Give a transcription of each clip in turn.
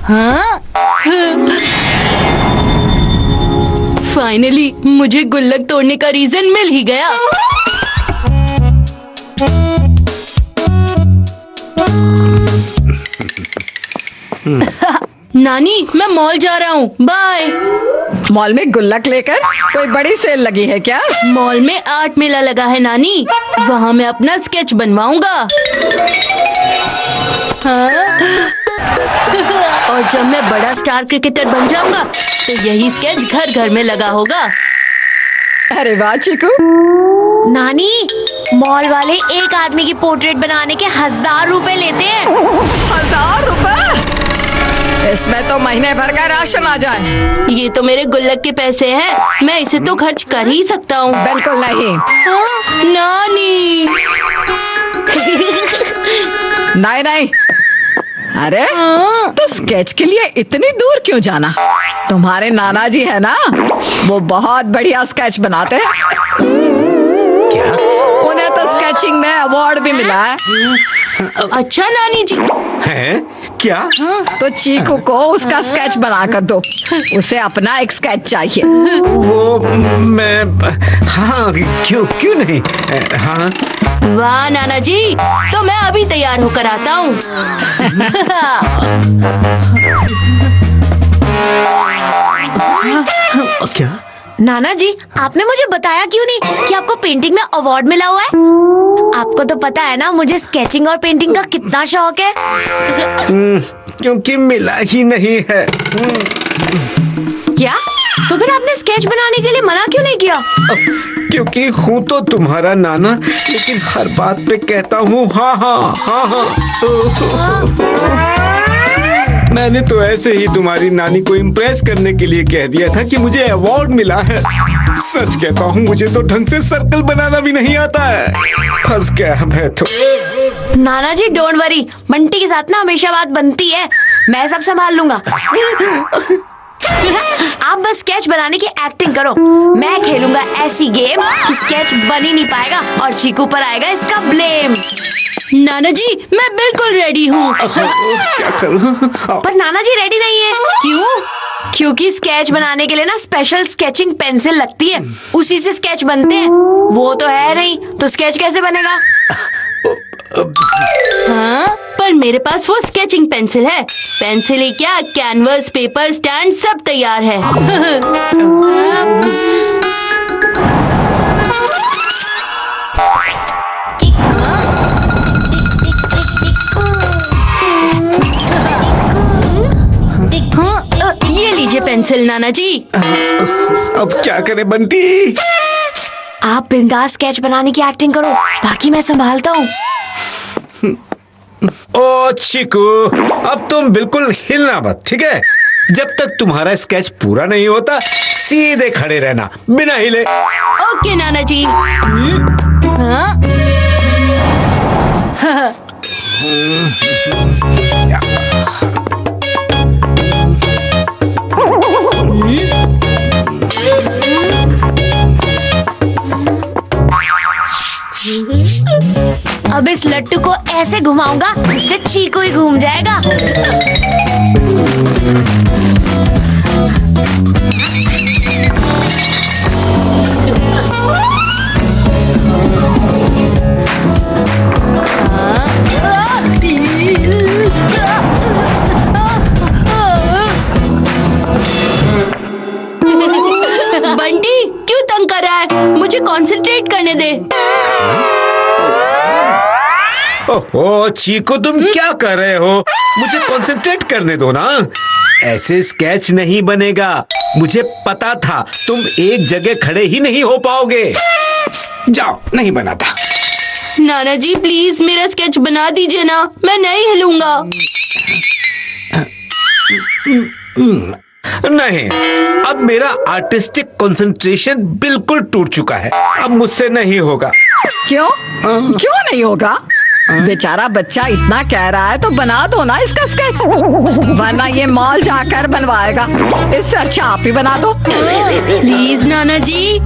हाँ? फाइनली मुझे गुल्लक तोड़ने का रीजन मिल ही गया। नानी, मैं मॉल जा रहा हूँ, बाय। मॉल में गुल्लक लेकर? कोई बड़ी सेल लगी है क्या? मॉल में आर्ट मेला लगा है नानी, वहाँ मैं अपना स्केच बनवाऊंगा। हाँ? और जब मैं बड़ा स्टार क्रिकेटर बन जाऊंगा तो यही स्केच घर घर में लगा होगा। अरे वाह चीकू। नानी, मॉल वाले एक आदमी की पोर्ट्रेट बनाने के 1000 रुपए लेते हैं। 1000 रुपए? इसमें तो महीने भर का राशन आ जाए। ये तो मेरे गुल्लक के पैसे हैं, मैं इसे तो खर्च कर ही सकता हूँ। बिल्कुल नहीं। हाँ? नानी। नहीं नहीं। अरे हाँ? तो स्केच के लिए इतनी दूर क्यों जाना? तुम्हारे नाना जी है ना, वो बहुत बढ़िया स्केच बनाते हैं। क्या? उन्हें तो स्केचिंग में अवार्ड भी मिला है। अच्छा नानी जी। है क्या? तो चीकू को उसका स्केच बना कर दो, उसे अपना एक स्केच चाहिए। वो मैं हाँ क्यों क्यों नहीं। हाँ वाह नाना जी, तो मैं अभी तैयार होकर आता हूँ। क्या? नाना जी, आपने मुझे बताया क्यों नहीं कि आपको पेंटिंग में अवार्ड मिला हुआ है? आपको तो पता है ना मुझे स्केचिंग और पेंटिंग का कितना शौक है। क्योंकि मिला ही नहीं है। क्या? तो फिर आपने स्केच बनाने के लिए मना क्यों नहीं किया? क्योंकि हूँ तो तुम्हारा नाना, लेकिन हर बात पे कहता हूँ हाँ हाँ हाँ हाँ। मैंने तो ऐसे ही तुम्हारी नानी को इम्प्रेस करने के लिए कह दिया था कि मुझे अवार्ड मिला है। सच कहता हूँ, मुझे तो ढंग से सर्कल बनाना भी नहीं आता है। फंस गया मैं तो। नाना जी डोंट वरी, बंटी के साथ ना हमेशा बात बनती है, मैं सब संभाल लूंगा। आप बस स्केच बनाने की एक्टिंग करो, मैं खेलूंगा ऐसी गेम कि स्केच बन ही नहीं पाएगा और चीकू पर आएगा इसका ब्लेम। नाना जी, मैं बिल्कुल रेडी हूँ। क्या करूँ? पर नाना जी रेडी नहीं है। क्यों? क्योंकि स्केच बनाने के लिए ना स्पेशल स्केचिंग पेंसिल लगती है, उसी से स्केच बनते हैं। वो तो है नहीं, तो स्केच कैसे बनेगा? हाँ? पर मेरे पास वो स्केचिंग पेंसिल है। पेंसिल ही क्या, कैनवस, पेपर, स्टैंड सब तैयार है। हाँ, ये लीजिए पेंसिल नाना जी। अब क्या करे बंटी? आप बिंदास स्केच बनाने की एक्टिंग करो, बाकी मैं संभालता हूँ। ओ चीकू, अब तुम बिल्कुल हिलना मत, ठीक है? जब तक तुम्हारा स्केच पूरा नहीं होता सीधे खड़े रहना बिना हिले। ओके नाना जी। हाँ? अब इस लट्टू को ऐसे घुमाऊंगा जिससे चीकू ही घूम जाएगा। बंटी क्यों तंग कर रहा है? मुझे कंसंट्रेट करने दे। ओहो चीकू, तुम क्या कर रहे हो? मुझे कंसंट्रेट करने दो ना। ऐसे स्केच नहीं बनेगा, मुझे पता था तुम एक जगह खड़े ही नहीं हो पाओगे। जाओ, नहीं बनाता। नाना जी प्लीज मेरा स्केच बना दीजिए ना, मैं नहीं हिलूंगा। नहीं, अब मेरा आर्टिस्टिक कंसंट्रेशन बिल्कुल टूट चुका है, अब मुझसे नहीं होगा। क्यों? क्यों नहीं होगा? बेचारा बच्चा इतना कह रहा है तो बना दो ना इसका स्केच, वरना ये मॉल जाकर बनवाएगा। इससे अच्छा आप ही बना दो। प्लीज नाना जी।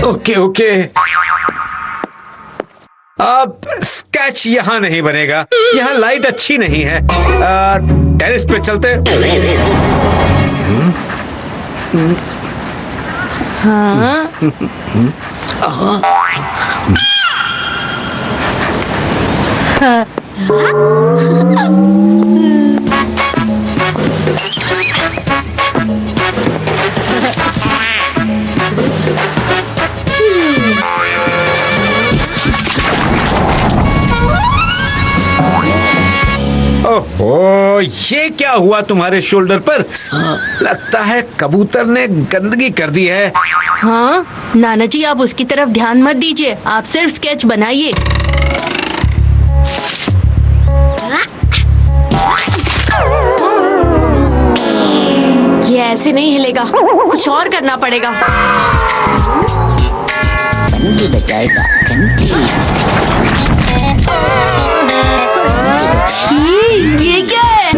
Okay okay. अब स्केच यहाँ नहीं बनेगा, यहाँ लाइट अच्छी नहीं है। टेरेस पे चलते हैं। हाँ ओहो, ये क्या हुआ तुम्हारे शोल्डर पर? लगता है कबूतर ने गंदगी कर दी है। हाँ नाना जी, आप उसकी तरफ ध्यान मत दीजिए, आप सिर्फ स्केच बनाइए। ये ऐसे नहीं हिलेगा, कुछ और करना पड़ेगा। बंदी बचाएगा घंटी। ये क्या है?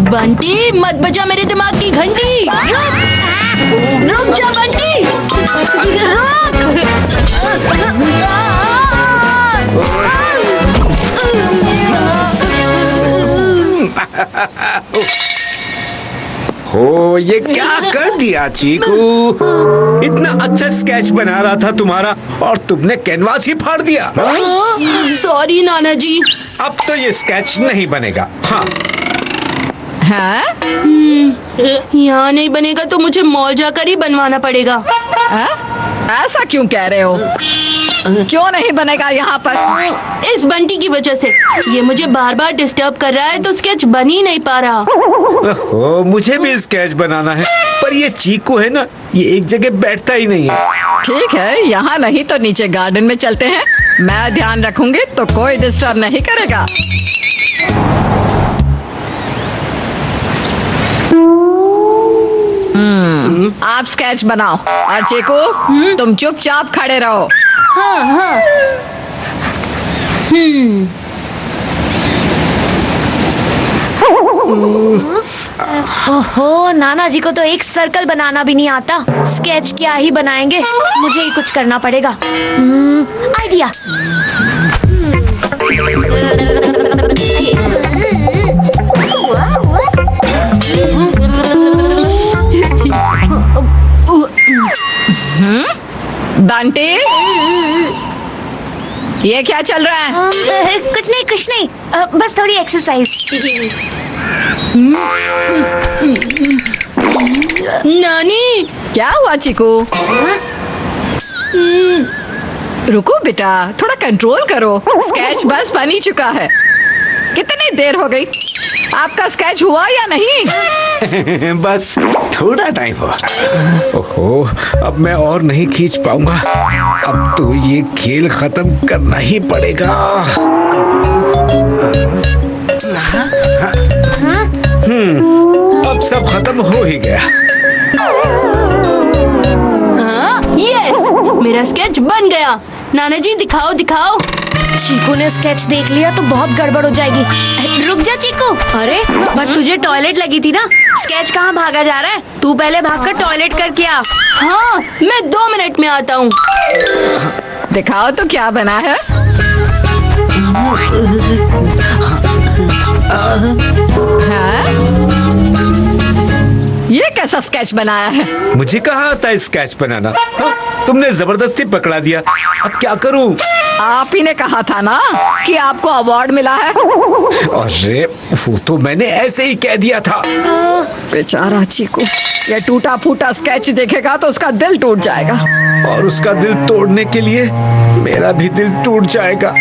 बंटी मत बजा मेरे दिमाग की घंटी। रुक जा बंटी, हो, ये क्या कर दिया चीकू? इतना अच्छा स्केच बना रहा था तुम्हारा और तुमने कैनवास ही फाड़ दिया। सॉरी नाना जी। अब तो ये स्केच नहीं बनेगा। हाँ, हाँ? यहाँ नहीं बनेगा तो मुझे मॉल जाकर ही बनवाना पड़ेगा। हाँ? ऐसा क्यों कह रहे हो? क्यों नहीं बनेगा यहाँ पर? इस बंटी की वजह से ये मुझे बार बार डिस्टर्ब कर रहा है तो स्केच बन ही नहीं पा रहा। ओहो, मुझे भी स्केच बनाना है, पर ये चीकू है ना, ये एक जगह बैठता ही नहीं है। ठीक है, यहाँ नहीं तो नीचे गार्डन में चलते हैं। मैं ध्यान रखूंगी तो कोई डिस्टर्ब नहीं करेगा। आप स्केच बनाओ और चीकू तुम चुपचाप खड़े रहो। हाँ हाँ। ओहो, नाना जी को तो एक सर्कल बनाना भी नहीं आता, स्केच क्या ही बनाएंगे। मुझे ही कुछ करना पड़ेगा। आइडिया। बंटी, ये क्या चल रहा है? कुछ नहीं, बस थोड़ी एक्सरसाइज। नानी, क्या हुआ चीकू? रुको बेटा, थोड़ा कंट्रोल करो। स्केच बस बन ही चुका है। कितनी देर हो गई? आपका स्केच हुआ या नहीं? बस थोड़ा टाइम हुआ। ओहो, अब मैं और नहीं खींच पाऊंगा। अब तो ये खेल खत्म करना ही पड़ेगा। अब सब खत्म हो ही गया। यस, मेरा स्केच बन गया। नाना जी दिखाओ दिखाओ। चीकू ने स्केच देख लिया तो बहुत गड़बड़ हो जाएगी। रुक जा चीकू। अरे बट तुझे टॉयलेट लगी थी ना, स्केच कहाँ भागा जा रहा है? तू पहले भागकर टॉयलेट करके आ। हाँ, मैं 2 मिनट में आता हूँ। दिखाओ तो क्या बना है। हाँ? ये कैसा स्केच बनाया है? मुझे कहाँ आता है स्केच बनाना? हाँ? तुमने जबरदस्ती पकड़ा दिया, अब क्या करूं? आप ही ने कहा था ना कि आपको अवार्ड मिला है। अरे वो तो मैंने ऐसे ही कह दिया था। बेचारा चीकू, ये टूटा फूटा स्केच देखेगा तो उसका दिल टूट जाएगा। और उसका दिल तोड़ने के लिए मेरा भी दिल टूट जाएगा।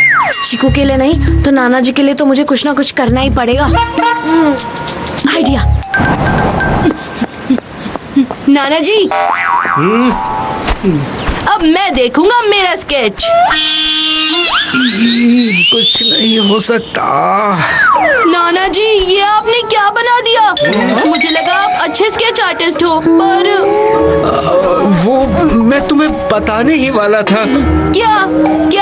चीकू के लिए नहीं तो नाना जी के लिए तो मुझे कुछ ना कुछ करना ही पड़ेगा। आइडिया। नाना जी, अब मैं देखूंगा मेरा स्केच। कुछ नहीं हो सकता। नाना जी, ये आपने क्या बना दिया? मुझे लगा आप अच्छे स्केच आर्टिस्ट हो, पर वो मैं तुम्हें बताने ही वाला था। क्या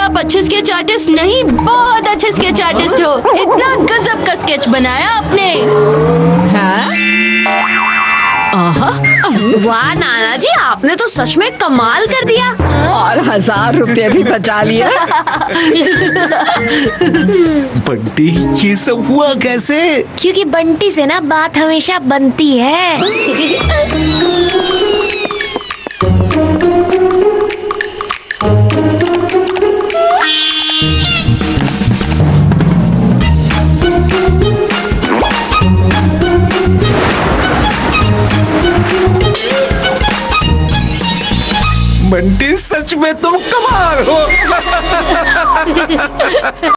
आप अच्छे स्केच आर्टिस्ट नहीं, बहुत अच्छे स्केच आर्टिस्ट हो। इतना गजब का स्केच बनाया आपने। हाँ? आहा, वाह नाना जी, आपने तो सच में कमाल कर दिया। और 1000 रुपये भी बचा लिए। बंटी, ये सब हुआ कैसे? क्योंकि बंटी से ना बात हमेशा बनती है। बंटी, सच में तुम कमाल हो।